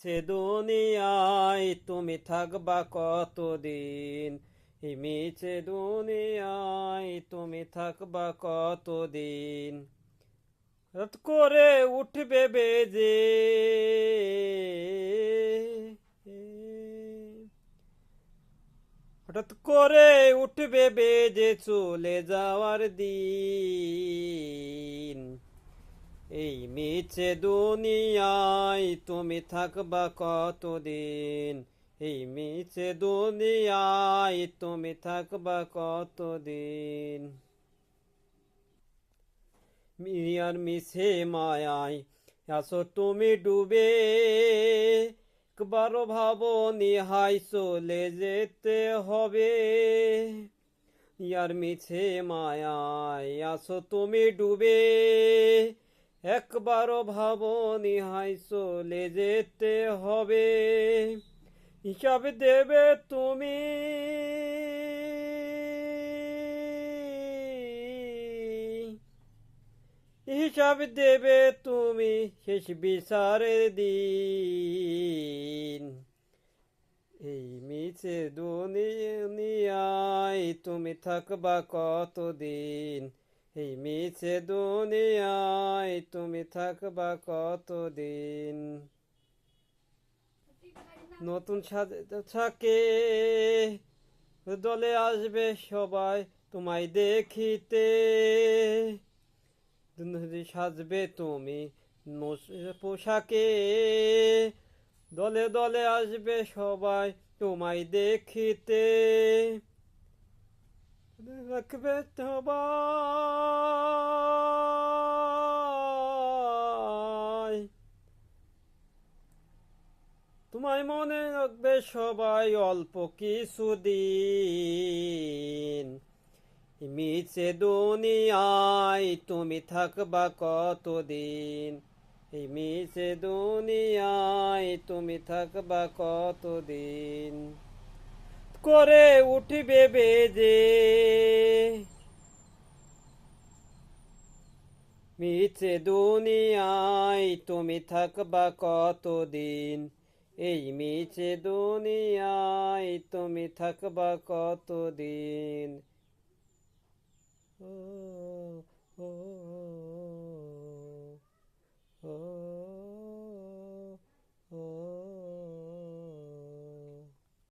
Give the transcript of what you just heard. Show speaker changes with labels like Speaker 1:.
Speaker 1: মিছে দুনিয়ায় তুমি থাকবা কতদিন, এই মিছে দুনিয়ায় তুমি থাকবা কতদিন। রাত করে উঠবে বেজে, হঠাৎ করে উঠবে বেজে চলে যাওয়ার দিন। এই মিছে দুনিয়ায় তুমি থাকবা কতদিন, এই মিছে দুনিয়ায় তুমি থাকবা কতদিন। মিয়ার মিছে মায়ায় আছো তুমি ডুবে, একবারও ভাবনি হাই চলে যেতে হবে। ইয়ার মিছে মায়ায় আছো তুমি ডুবে, একবারও ভাবনি হাই চলে যেতে হবে। হিসাব দেবে তুমি, হিসাব দেবে তুমি শেষ বিচারের দিন। এই মিছে দুনিয়ায় তুমি থাকবা কতদিন, এই মিছে দুনিয়ায় তুমি থাকবা কতদিন। নতুন থাকে দলে আসবে সবাই তোমায় দেখিতে, সাজবে তুমি পোশাকে, দলে দলে আসবে সবাই তোমায় দেখিতে। রাখবে সবাই, তোমায় মনে রাখবে সবাই অল্প কিছুদিন। মিছে দুনিয়ায় তুমি থাকবা কতদিন, এই মিছে দুনিয়ায় তুমি থাকবা কতদিন। করে উঠবে বেজে, মিছে দুনিয়ায় তুমি থাকবা কতদিন, এই মিছে দুনিয়ায় তুমি থাকবা কতদিন। ও ও